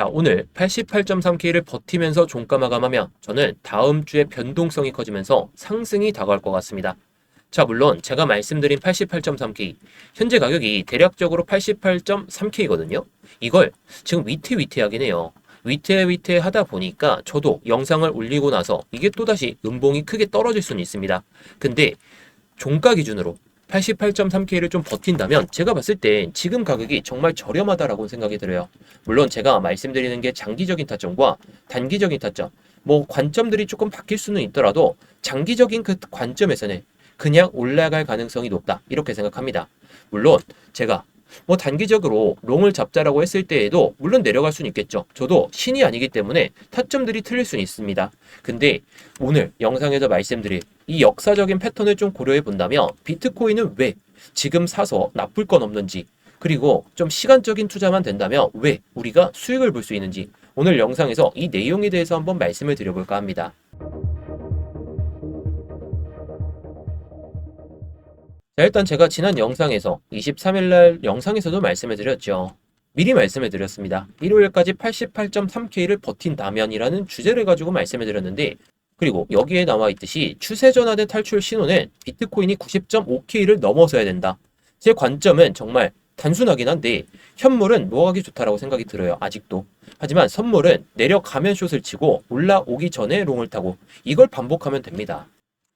자, 오늘 88.3K를 버티면서 종가 마감하면 저는 다음 주에 변동성이 커지면서 상승이 다가올 것 같습니다. 자, 물론 제가 말씀드린 88.3K, 현재 가격이 대략적으로 88.3K거든요. 이걸 지금 위태위태하긴 해요. 위태위태하다 보니까 저도 영상을 올리고 나서 이게 또다시 음봉이 크게 떨어질 수는 있습니다. 근데 종가 기준으로 88.3K를 좀 버틴다면 제가 봤을 땐 지금 가격이 정말 저렴하다라고 생각이 들어요. 물론 제가 말씀드리는 게 장기적인 타점과 단기적인 타점, 뭐 관점들이 조금 바뀔 수는 있더라도 장기적인 그 관점에서는 그냥 올라갈 가능성이 높다 이렇게 생각합니다. 물론 제가 뭐 단기적으로 롱을 잡자라고 했을 때에도 물론 내려갈 수는 있겠죠. 저도 신이 아니기 때문에 타점들이 틀릴 수는 있습니다. 근데 오늘 영상에서 말씀드릴 이 역사적인 패턴을 좀 고려해 본다면 비트코인은 왜 지금 사서 나쁠 건 없는지, 그리고 좀 시간적인 투자만 된다면 왜 우리가 수익을 볼 수 있는지 오늘 영상에서 이 내용에 대해서 한번 말씀을 드려볼까 합니다. 자, 일단 제가 지난 영상에서 23일날 영상에서도 말씀을 드렸죠. 미리 말씀을 드렸습니다. 일요일까지 88.3K를 버틴다면이라는 주제를 가지고 말씀을 드렸는데, 그리고 여기에 나와 있듯이 추세 전환의 탈출 신호는 비트코인이 90.5K를 넘어서야 된다. 제 관점은 정말 단순하긴 한데 현물은 뭐하기 좋다라고 생각이 들어요. 아직도. 하지만 선물은 내려가면 숏을 치고 올라오기 전에 롱을 타고 이걸 반복하면 됩니다.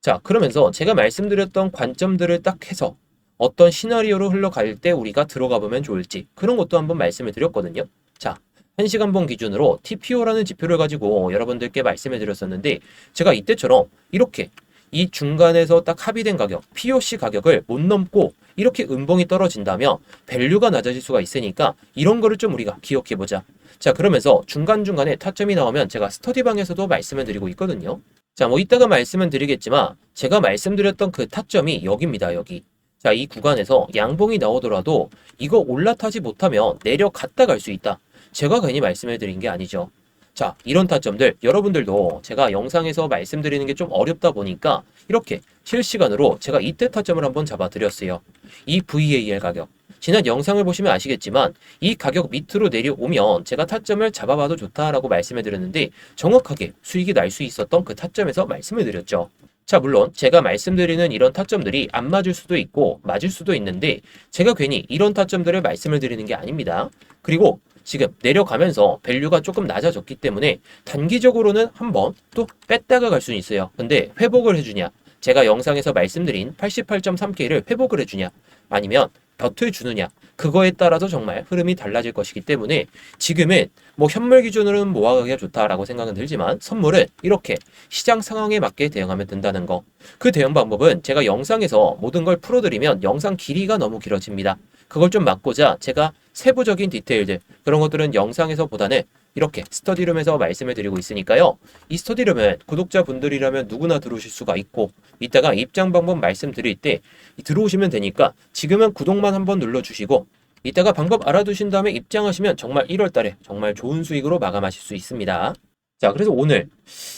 자, 그러면서 제가 말씀드렸던 관점들을 딱 해서 어떤 시나리오로 흘러갈 때 우리가 들어가 보면 좋을지 그런 것도 한번 말씀을 드렸거든요. 자, 1시간봉 기준으로 TPO라는 지표를 가지고 여러분들께 말씀을 드렸었는데, 제가 이때처럼 이렇게 이 중간에서 딱 합의된 가격, POC 가격을 못 넘고 이렇게 음봉이 떨어진다면 밸류가 낮아질 수가 있으니까 이런 거를 좀 우리가 기억해 보자. 자, 그러면서 중간중간에 타점이 나오면 제가 스터디방에서도 말씀을 드리고 있거든요. 자, 뭐 이따가 말씀은 드리겠지만 제가 말씀드렸던 그 타점이 여기입니다. 여기. 자, 이 구간에서 양봉이 나오더라도 이거 올라타지 못하면 내려갔다 갈 수 있다. 제가 괜히 말씀을 드린 게 아니죠. 자, 이런 타점들 여러분들도 제가 영상에서 말씀드리는 게 좀 어렵다 보니까 이렇게 실시간으로 제가 이때 타점을 한번 잡아 드렸어요. 이 VAL 가격. 지난 영상을 보시면 아시겠지만 이 가격 밑으로 내려오면 제가 타점을 잡아봐도 좋다라고 말씀을 드렸는데 정확하게 수익이 날 수 있었던 그 타점에서 말씀을 드렸죠. 자, 물론 제가 말씀드리는 이런 타점들이 안 맞을 수도 있고 맞을 수도 있는데 제가 괜히 이런 타점들을 말씀을 드리는 게 아닙니다. 그리고 지금 내려가면서 밸류가 조금 낮아졌기 때문에 단기적으로는 한번 또 뺐다가 갈 수는 있어요. 근데 회복을 해주냐? 제가 영상에서 말씀드린 88.3K를 회복을 해주냐? 아니면 벼을 주느냐? 그거에 따라서 정말 흐름이 달라질 것이기 때문에 지금은 뭐 현물 기준으로는 모아가기가 좋다라고 생각은 들지만 선물은 이렇게 시장 상황에 맞게 대응하면 된다는 거. 그 대응 방법은 제가 영상에서 모든 걸 풀어드리면 영상 길이가 너무 길어집니다. 그걸 좀 막고자 제가 세부적인 디테일들, 그런 것들은 영상에서 보다는 이렇게 스터디룸에서 말씀을 드리고 있으니까요. 이 스터디룸은 구독자분들이라면 누구나 들어오실 수가 있고 이따가 입장 방법 말씀드릴 때 들어오시면 되니까 지금은 구독만 한번 눌러주시고 이따가 방법 알아두신 다음에 입장하시면 정말 1월달에 정말 좋은 수익으로 마감하실 수 있습니다. 자, 그래서 오늘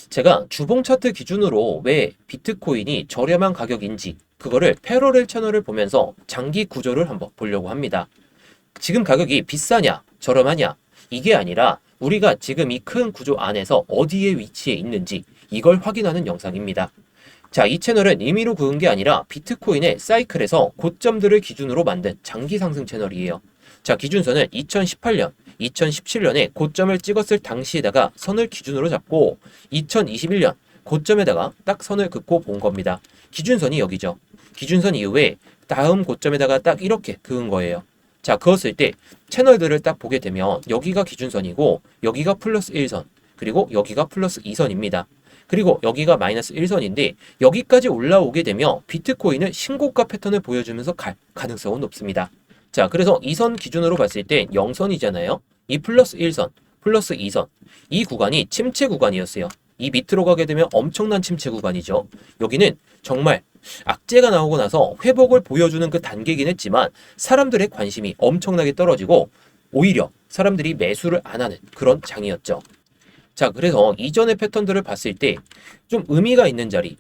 제가 주봉 차트 기준으로 왜 비트코인이 저렴한 가격인지 그거를 패러렐 채널을 보면서 장기 구조를 한번 보려고 합니다. 지금 가격이 비싸냐 저렴하냐 이게 아니라 우리가 지금 이 큰 구조 안에서 어디에 위치해 있는지 이걸 확인하는 영상입니다. 자, 이 채널은 임의로 그은 게 아니라 비트코인의 사이클에서 고점들을 기준으로 만든 장기 상승 채널이에요. 자, 기준선은 2018년, 2017년에 고점을 찍었을 당시에다가 선을 기준으로 잡고 2021년 고점에다가 딱 선을 긋고 본 겁니다. 기준선이 여기죠. 기준선 이후에 다음 고점에다가 딱 이렇게 그은 거예요. 자, 그었을 때 채널들을 딱 보게 되면 여기가 기준선이고 여기가 플러스 1선, 그리고 여기가 플러스 2선입니다. 그리고 여기가 마이너스 1선인데 여기까지 올라오게 되면 비트코인은 신고가 패턴을 보여주면서 갈 가능성은 높습니다. 자, 그래서 2선 기준으로 봤을 때 0선이잖아요. 이 플러스 1선, 플러스 2선, 이 구간이 침체 구간이었어요. 이 밑으로 가게 되면 엄청난 침체 구간이죠. 여기는 정말 악재가 나오고 나서 회복을 보여주는 그 단계이긴 했지만 사람들의 관심이 엄청나게 떨어지고 오히려 사람들이 매수를 안 하는 그런 장이었죠. 자, 그래서 이전의 패턴들을 봤을 때 좀 의미가 있는 자리,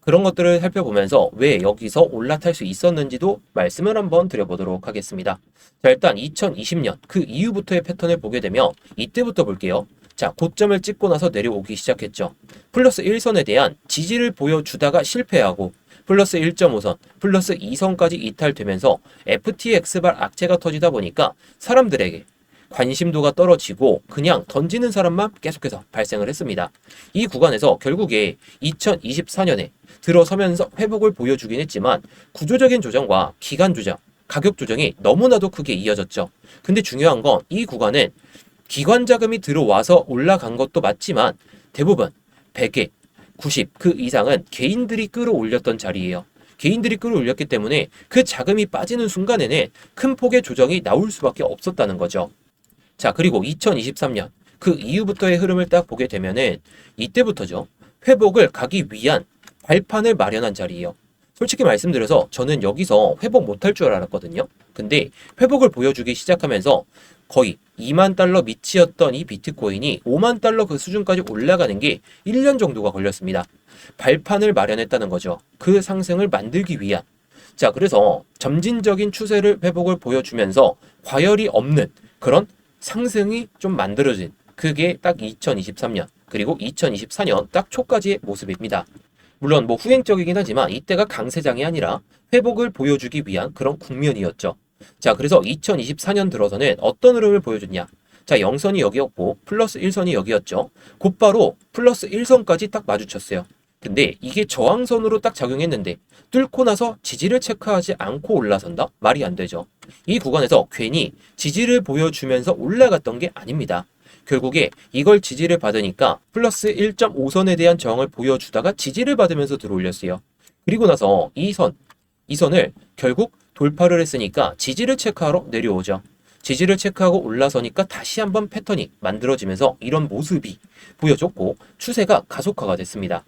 그런 것들을 살펴보면서 왜 여기서 올라탈 수 있었는지도 말씀을 한번 드려보도록 하겠습니다. 자, 일단 2020년 그 이후부터의 패턴을 보게 되면 이때부터 볼게요. 자, 고점을 찍고 나서 내려오기 시작했죠. 플러스 1선에 대한 지지를 보여주다가 실패하고 플러스 1.5선, 플러스 2선까지 이탈되면서 FTX발 악재가 터지다 보니까 사람들에게 관심도가 떨어지고 그냥 던지는 사람만 계속해서 발생을 했습니다. 이 구간에서 결국에 2024년에 들어서면서 회복을 보여주긴 했지만 구조적인 조정과 기간 조정, 가격 조정이 너무나도 크게 이어졌죠. 근데 중요한 건 이 구간은 기관 자금이 들어와서 올라간 것도 맞지만 대부분 100에 90 그 이상은 개인들이 끌어올렸던 자리예요. 개인들이 끌어올렸기 때문에 그 자금이 빠지는 순간에는 큰 폭의 조정이 나올 수밖에 없었다는 거죠. 자, 그리고 2023년 그 이후부터의 흐름을 딱 보게 되면은 이때부터죠. 회복을 가기 위한 발판을 마련한 자리예요. 솔직히 말씀드려서 저는 여기서 회복 못할 줄 알았거든요. 근데 회복을 보여주기 시작하면서 거의 2만 달러 밑이었던 이 비트코인이 5만 달러 그 수준까지 올라가는 게 1년 정도가 걸렸습니다. 발판을 마련했다는 거죠. 그 상승을 만들기 위한. 자, 그래서 점진적인 추세를 회복을 보여주면서 과열이 없는 그런 상승이 좀 만들어진 그게 딱 2023년 그리고 2024년 딱 초까지의 모습입니다. 물론 뭐 후행적이긴 하지만 이때가 강세장이 아니라 회복을 보여주기 위한 그런 국면이었죠. 자, 그래서 2024년 들어서는 어떤 흐름을 보여줬냐. 자, 0선이 여기였고 플러스 1선이 여기였죠. 곧바로 플러스 1선까지 딱 마주쳤어요. 근데 이게 저항선으로 딱 작용했는데 뚫고 나서 지지를 체크하지 않고 올라선다? 말이 안 되죠. 이 구간에서 괜히 지지를 보여주면서 올라갔던 게 아닙니다. 결국에 이걸 지지를 받으니까 플러스 1.5선에 대한 저항을 보여주다가 지지를 받으면서 들어올렸어요. 그리고 나서 이 선을 결국 돌파를 했으니까 지지를 체크하러 내려오죠. 지지를 체크하고 올라서니까 다시 한번 패턴이 만들어지면서 이런 모습이 보여줬고 추세가 가속화가 됐습니다.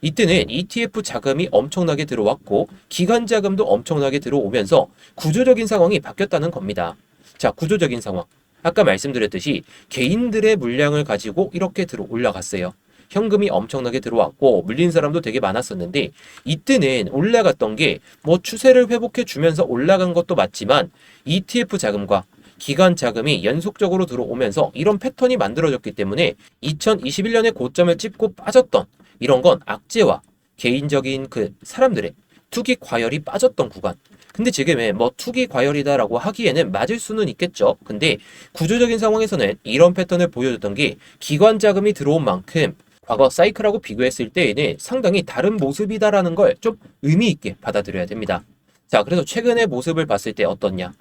이때는 ETF 자금이 엄청나게 들어왔고 기관 자금도 엄청나게 들어오면서 구조적인 상황이 바뀌었다는 겁니다. 자, 구조적인 상황. 아까 말씀드렸듯이 개인들의 물량을 가지고 이렇게 들어 올라갔어요. 현금이 엄청나게 들어왔고 물린 사람도 되게 많았었는데 이때는 올라갔던 게 뭐 추세를 회복해 주면서 올라간 것도 맞지만 ETF 자금과 기관 자금이 연속적으로 들어오면서 이런 패턴이 만들어졌기 때문에 2021년에 고점을 찍고 빠졌던 이런 건 악재와 개인적인 그 사람들의 투기 과열이 빠졌던 구간. 근데 지금은 뭐 투기 과열이다라고 하기에는 맞을 수는 있겠죠. 근데 구조적인 상황에서는 이런 패턴을 보여줬던 게 기관 자금이 들어온 만큼 과거 사이클하고 비교했을 때에는 상당히 다른 모습이다라는 걸 좀 의미 있게 받아들여야 됩니다. 자, 그래서 최근의 모습을 봤을 때 어떻냐?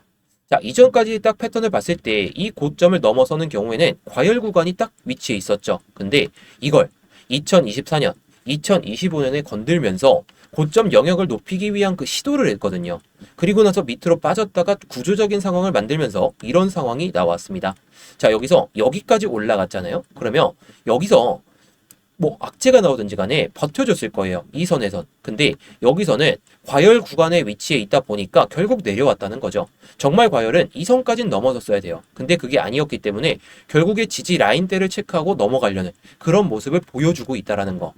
자, 이전까지 딱 패턴을 봤을 때 이 고점을 넘어서는 경우에는 과열 구간이 딱 위치해 있었죠. 근데 이걸 2024년, 2025년에 건들면서 고점 영역을 높이기 위한 그 시도를 했거든요. 그리고 나서 밑으로 빠졌다가 구조적인 상황을 만들면서 이런 상황이 나왔습니다. 자, 여기서 여기까지 올라갔잖아요. 그러면 여기서 뭐 악재가 나오든지 간에 버텨줬을 거예요. 이 선에선. 근데 여기서는 과열 구간에 위치해 있다 보니까 결국 내려왔다는 거죠. 정말 과열은 이 선까지는 넘어섰어야 돼요. 근데 그게 아니었기 때문에 결국에 지지 라인대를 체크하고 넘어가려는 그런 모습을 보여주고 있다라는 거.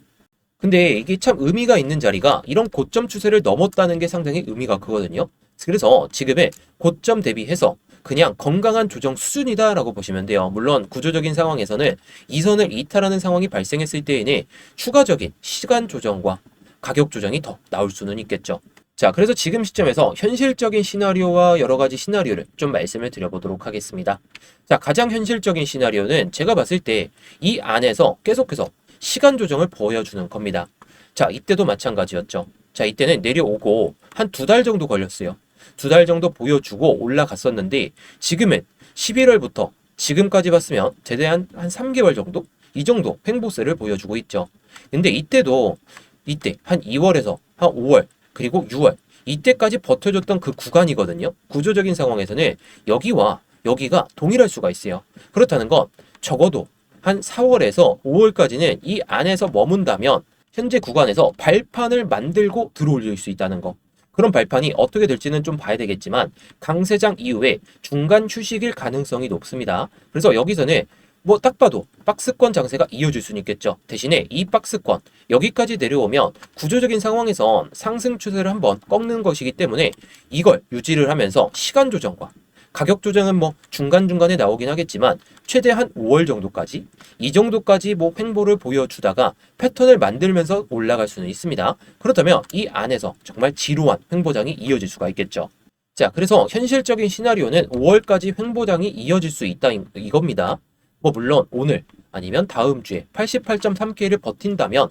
근데 이게 참 의미가 있는 자리가 이런 고점 추세를 넘었다는 게 상당히 의미가 크거든요. 그래서 지금의 고점 대비해서 그냥 건강한 조정 수준이다라고 보시면 돼요. 물론 구조적인 상황에서는 이 선을 이탈하는 상황이 발생했을 때에는 추가적인 시간 조정과 가격 조정이 더 나올 수는 있겠죠. 자, 그래서 지금 시점에서 현실적인 시나리오와 여러 가지 시나리오를 좀 말씀을 드려보도록 하겠습니다. 자, 가장 현실적인 시나리오는 제가 봤을 때 이 안에서 계속해서 시간 조정을 보여주는 겁니다. 자, 이때도 마찬가지였죠. 자, 이때는 내려오고 한 2달 정도 걸렸어요. 2달 정도 보여주고 올라갔었는데 지금은 11월부터 지금까지 봤으면 최대한 한 3개월 정도? 이 정도 횡보세를 보여주고 있죠. 근데 이때도 이때 한 2월에서 한 5월 그리고 6월 이때까지 버텨줬던 그 구간이거든요. 구조적인 상황에서는 여기와 여기가 동일할 수가 있어요. 그렇다는 건 적어도 한 4월에서 5월까지는 이 안에서 머문다면 현재 구간에서 발판을 만들고 들어올릴 수 있다는 거. 그런 발판이 어떻게 될지는 좀 봐야 되겠지만 강세장 이후에 중간 휴식일 가능성이 높습니다. 그래서 여기서는 뭐 딱 봐도 박스권 장세가 이어질 수는 있겠죠. 대신에 이 박스권 여기까지 내려오면 구조적인 상황에선 상승 추세를 한번 꺾는 것이기 때문에 이걸 유지를 하면서 시간 조정과 가격 조정은 뭐 중간중간에 나오긴 하겠지만 최대한 5월 정도까지 이 정도까지 뭐 횡보를 보여주다가 패턴을 만들면서 올라갈 수는 있습니다. 그렇다면 이 안에서 정말 지루한 횡보장이 이어질 수가 있겠죠. 자, 그래서 현실적인 시나리오는 5월까지 횡보장이 이어질 수 있다 이겁니다. 뭐 물론 오늘 아니면 다음 주에 88.3K를 버틴다면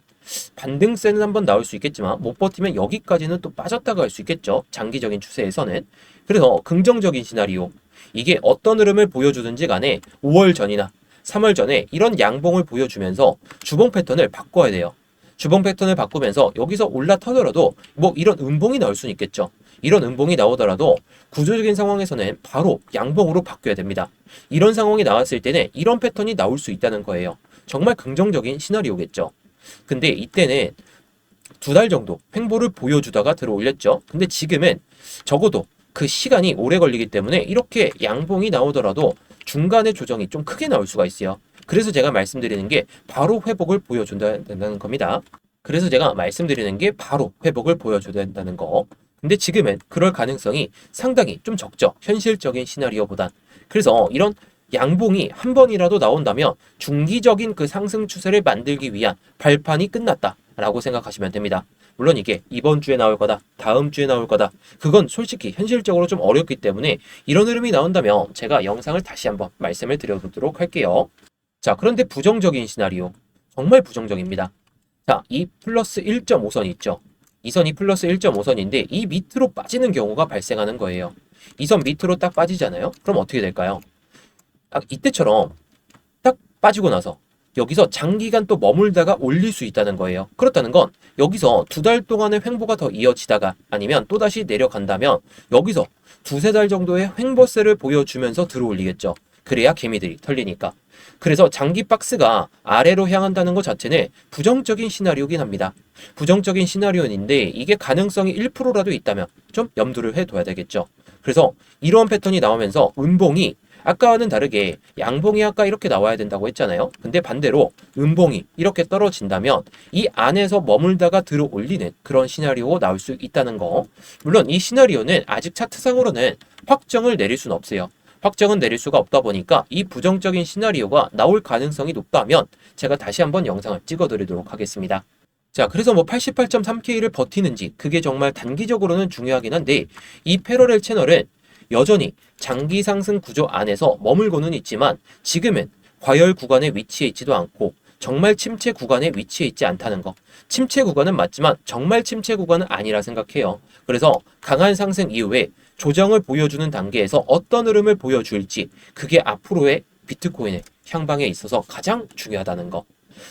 반등세는 한번 나올 수 있겠지만 못 버티면 여기까지는 또 빠졌다가 할 수 있겠죠. 장기적인 추세에서는. 그래서 긍정적인 시나리오, 이게 어떤 흐름을 보여주든지 간에 5월 전이나 3월 전에 이런 양봉을 보여주면서 주봉 패턴을 바꿔야 돼요. 주봉 패턴을 바꾸면서 여기서 올라타더라도 뭐 이런 음봉이 나올 수는 있겠죠. 이런 음봉이 나오더라도 구조적인 상황에서는 바로 양봉으로 바뀌어야 됩니다. 이런 상황이 나왔을 때는 이런 패턴이 나올 수 있다는 거예요. 정말 긍정적인 시나리오겠죠. 근데 이때는 2달 정도 횡보를 보여주다가 들어올렸죠. 근데 지금은 적어도 그 시간이 오래 걸리기 때문에 이렇게 양봉이 나오더라도 중간에 조정이 좀 크게 나올 수가 있어요. 그래서 제가 말씀드리는 게 바로 회복을 보여준다는 겁니다. 그래서 제가 말씀드리는 게 바로 회복을 보여줘야 된다는 거. 근데 지금은 그럴 가능성이 상당히 좀 적죠. 현실적인 시나리오보단. 그래서 이런 양봉이 한 번이라도 나온다면 중기적인 그 상승 추세를 만들기 위한 발판이 끝났다라고 생각하시면 됩니다. 물론 이게 이번 주에 나올 거다, 다음 주에 나올 거다. 그건 솔직히 현실적으로 좀 어렵기 때문에 이런 흐름이 나온다면 제가 영상을 다시 한번 말씀을 드려보도록 할게요. 자, 그런데 부정적인 시나리오. 정말 부정적입니다. 자, 이 플러스 1.5선 있죠. 이 선이 플러스 1.5선인데 이 밑으로 빠지는 경우가 발생하는 거예요. 이 선 밑으로 딱 빠지잖아요. 그럼 어떻게 될까요? 이때처럼 딱 빠지고 나서 여기서 장기간 또 머물다가 올릴 수 있다는 거예요. 그렇다는 건 여기서 2달 동안의 횡보가 더 이어지다가 아니면 또다시 내려간다면 여기서 2~3달 정도의 횡보세를 보여주면서 들어올리겠죠. 그래야 개미들이 털리니까. 그래서 장기 박스가 아래로 향한다는 것 자체는 부정적인 시나리오긴 합니다. 부정적인 시나리오인데 이게 가능성이 1%라도 있다면 좀 염두를 해둬야 되겠죠. 그래서 이러한 패턴이 나오면서 음봉이 아까와는 다르게 양봉이 아까 이렇게 나와야 된다고 했잖아요. 근데 반대로 음봉이 이렇게 떨어진다면 이 안에서 머물다가 들어 올리는 그런 시나리오가 나올 수 있다는 거. 물론 이 시나리오는 아직 차트상으로는 확정을 내릴 수는 없어요. 확정은 내릴 수가 없다 보니까 이 부정적인 시나리오가 나올 가능성이 높다면 제가 다시 한번 영상을 찍어드리도록 하겠습니다. 자, 그래서 뭐 88.3K를 버티는지 그게 정말 단기적으로는 중요하긴 한데 이 패러렐 채널은 여전히 장기 상승 구조 안에서 머물고는 있지만 지금은 과열 구간에 위치해 있지도 않고 정말 침체 구간에 위치해 있지 않다는 거. 침체 구간은 맞지만 정말 침체 구간은 아니라 생각해요. 그래서 강한 상승 이후에 조정을 보여주는 단계에서 어떤 흐름을 보여줄지 그게 앞으로의 비트코인의 향방에 있어서 가장 중요하다는 거.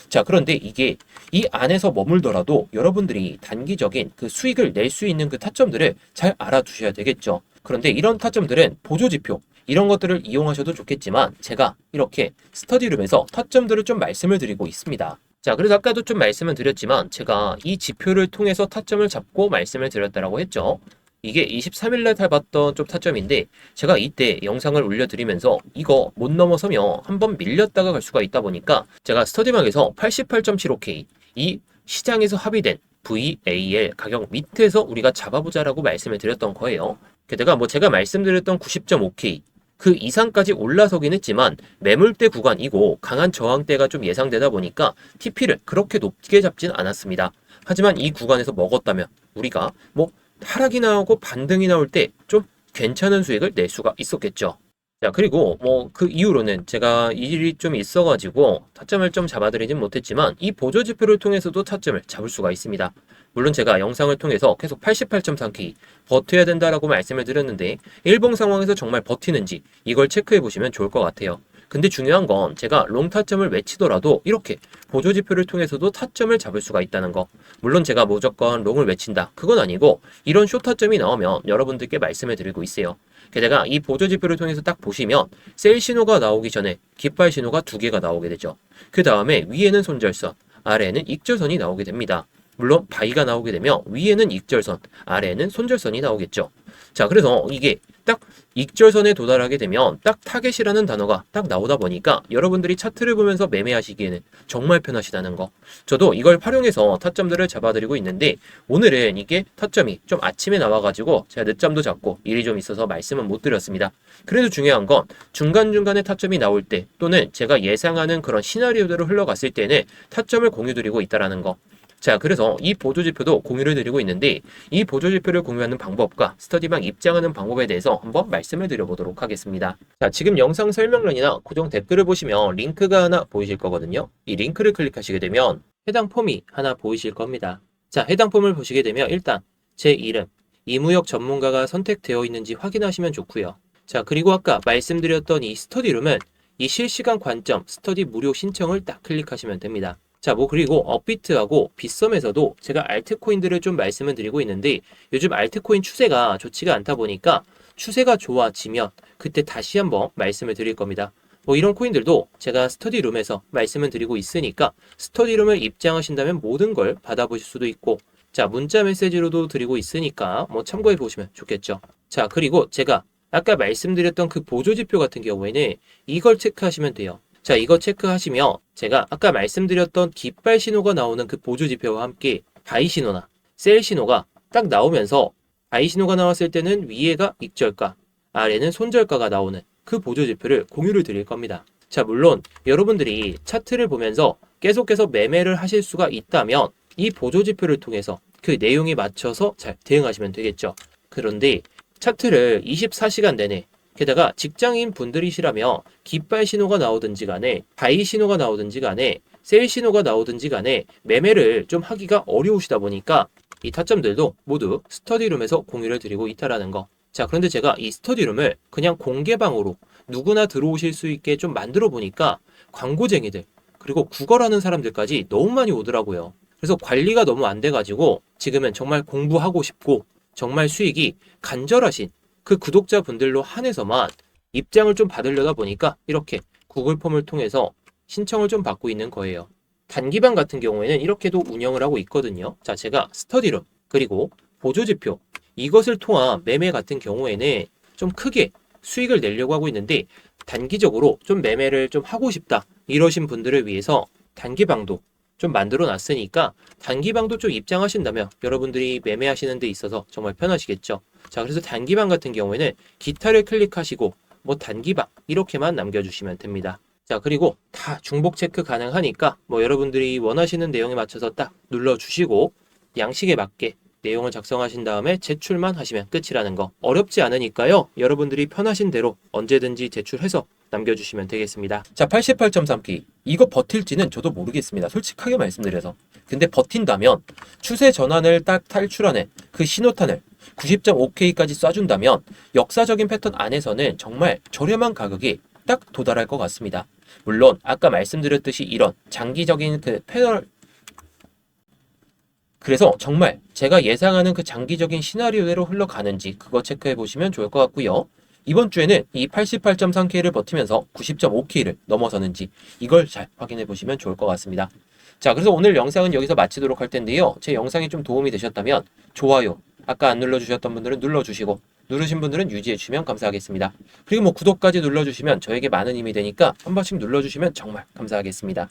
자, 그런데 이게 이 안에서 머물더라도 여러분들이 단기적인 그 수익을 낼 수 있는 그 타점들을 잘 알아두셔야 되겠죠. 그런데 이런 타점들은 보조지표 이런 것들을 이용하셔도 좋겠지만 제가 이렇게 스터디룸에서 타점들을 좀 말씀을 드리고 있습니다. 자, 그래서 아까도 좀 말씀을 드렸지만 제가 이 지표를 통해서 타점을 잡고 말씀을 드렸다라고 했죠. 이게 23일날 잡았던 좀 타점인데 제가 이때 영상을 올려드리면서 이거 못 넘어서면 한번 밀렸다가 갈 수가 있다 보니까 제가 스터디방에서 88.75K 이 시장에서 합의된 VAL 가격 밑에서 우리가 잡아보자라고 말씀을 드렸던 거예요. 게다가 뭐 제가 말씀드렸던 90.5K 그 이상까지 올라서긴 했지만 매물대 구간이고 강한 저항대가 좀 예상되다 보니까 TP를 그렇게 높게 잡진 않았습니다. 하지만 이 구간에서 먹었다면 우리가 뭐 하락이 나오고 반등이 나올 때 좀 괜찮은 수익을 낼 수가 있었겠죠. 자, 그리고 뭐 그 이후로는 제가 일이 좀 있어가지고 타점을 좀 잡아드리진 못했지만 이 보조지표를 통해서도 타점을 잡을 수가 있습니다. 물론 제가 영상을 통해서 계속 88.3K 버텨야 된다라고 말씀을 드렸는데 일봉 상황에서 정말 버티는지 이걸 체크해 보시면 좋을 것 같아요. 근데 중요한 건 제가 롱 타점을 외치더라도 이렇게 보조지표를 통해서도 타점을 잡을 수가 있다는 거. 물론 제가 무조건 롱을 외친다. 그건 아니고 이런 숏 타점이 나오면 여러분들께 말씀을 드리고 있어요. 게다가 이 보조지표를 통해서 딱 보시면 셀 신호가 나오기 전에 깃발 신호가 2개가 나오게 되죠. 그 다음에 위에는 손절선, 아래에는 익절선이 나오게 됩니다. 물론 바위가 나오게 되면 위에는 익절선, 아래에는 손절선이 나오겠죠. 자, 그래서 이게 딱 익절선에 도달하게 되면 딱 타겟이라는 단어가 딱 나오다 보니까 여러분들이 차트를 보면서 매매하시기에는 정말 편하시다는 거. 저도 이걸 활용해서 타점들을 잡아드리고 있는데 오늘은 이게 타점이 좀 아침에 나와가지고 제가 늦잠도 잤고 일이 좀 있어서 말씀은 못 드렸습니다. 그래도 중요한 건 중간중간에 타점이 나올 때 또는 제가 예상하는 그런 시나리오대로 흘러갔을 때는 타점을 공유드리고 있다는 거. 자, 그래서 이 보조지표도 공유를 드리고 있는데 이 보조지표를 공유하는 방법과 스터디방 입장하는 방법에 대해서 한번 말씀을 드려보도록 하겠습니다. 자, 지금 영상 설명란이나 고정 댓글을 보시면 링크가 하나 보이실 거거든요. 이 링크를 클릭하시게 되면 해당 폼이 하나 보이실 겁니다. 자, 해당 폼을 보시게 되면 일단 제 이름, 이무역 전문가가 선택되어 있는지 확인하시면 좋고요. 자, 그리고 아까 말씀드렸던 이 스터디룸은 이 실시간 관점 스터디 무료 신청을 딱 클릭하시면 됩니다. 자, 그리고 업비트하고 빗썸에서도 제가 알트코인들을 좀 말씀을 드리고 있는데 요즘 알트코인 추세가 좋지가 않다 보니까 추세가 좋아지면 그때 다시 한번 말씀을 드릴 겁니다. 이런 코인들도 제가 스터디룸에서 말씀을 드리고 있으니까 스터디룸을 입장하신다면 모든 걸 받아보실 수도 있고, 자, 문자 메시지로도 드리고 있으니까 참고해 보시면 좋겠죠. 자, 그리고 제가 아까 말씀드렸던 그 보조지표 같은 경우에는 이걸 체크하시면 돼요. 자, 이거 체크하시면 제가 아까 말씀드렸던 깃발 신호가 나오는 그 보조지표와 함께 바이 신호나 셀 신호가 딱 나오면서 바이 신호가 나왔을 때는 위에가 익절가, 아래는 손절가가 나오는 그 보조지표를 공유를 드릴 겁니다. 자, 물론 여러분들이 차트를 보면서 계속해서 매매를 하실 수가 있다면 이 보조지표를 통해서 그 내용에 맞춰서 잘 대응하시면 되겠죠. 그런데 차트를 24시간 내내 게다가 직장인 분들이시라면 깃발 신호가 나오든지 간에 바이 신호가 나오든지 간에 셀 신호가 나오든지 간에 매매를 좀 하기가 어려우시다 보니까 이 타점들도 모두 스터디룸에서 공유를 드리고 있다라는 거. 자, 그런데 제가 이 스터디룸을 그냥 공개방으로 누구나 들어오실 수 있게 좀 만들어 보니까 광고쟁이들 그리고 구걸하는 사람들까지 너무 많이 오더라고요. 그래서 관리가 너무 안 돼가지고 지금은 정말 공부하고 싶고 정말 수익이 간절하신 그 구독자분들로 한해서만 입장을 좀 받으려다 보니까 이렇게 구글 폼을 통해서 신청을 좀 받고 있는 거예요. 단기방 같은 경우에는 이렇게도 운영을 하고 있거든요. 자, 제가 스터디룸 그리고 보조지표 이것을 통한 매매 같은 경우에는 좀 크게 수익을 내려고 하고 있는데 단기적으로 좀 매매를 좀 하고 싶다 이러신 분들을 위해서 단기방도 좀 만들어 놨으니까 단기방도 좀 입장하신다면 여러분들이 매매하시는 데 있어서 정말 편하시겠죠. 자, 그래서 단기방 같은 경우에는 기타를 클릭하시고 단기방 이렇게만 남겨주시면 됩니다. 자, 그리고 다 중복 체크 가능하니까 여러분들이 원하시는 내용에 맞춰서 딱 눌러주시고 양식에 맞게 내용을 작성하신 다음에 제출만 하시면 끝이라는 거. 어렵지 않으니까요. 여러분들이 편하신 대로 언제든지 제출해서 남겨주시면 되겠습니다. 자, 88.3K. 이거 버틸지는 저도 모르겠습니다. 솔직하게 말씀드려서. 근데 버틴다면 추세 전환을 딱 탈출하는 그 신호탄을 90.5K까지 쏴준다면 역사적인 패턴 안에서는 정말 저렴한 가격에 딱 도달할 것 같습니다. 물론 아까 말씀드렸듯이 이런 장기적인 그 패널 그래서 정말 제가 예상하는 그 장기적인 시나리오대로 흘러가는지 그거 체크해 보시면 좋을 것 같고요. 이번 주에는 이 88.3K를 버티면서 90.5K를 넘어서는지 이걸 잘 확인해 보시면 좋을 것 같습니다. 자, 그래서 오늘 영상은 여기서 마치도록 할 텐데요. 제 영상이 좀 도움이 되셨다면 좋아요, 아까 안 눌러주셨던 분들은 눌러주시고 누르신 분들은 유지해 주시면 감사하겠습니다. 그리고 구독까지 눌러주시면 저에게 많은 힘이 되니까 한 번씩 눌러주시면 정말 감사하겠습니다.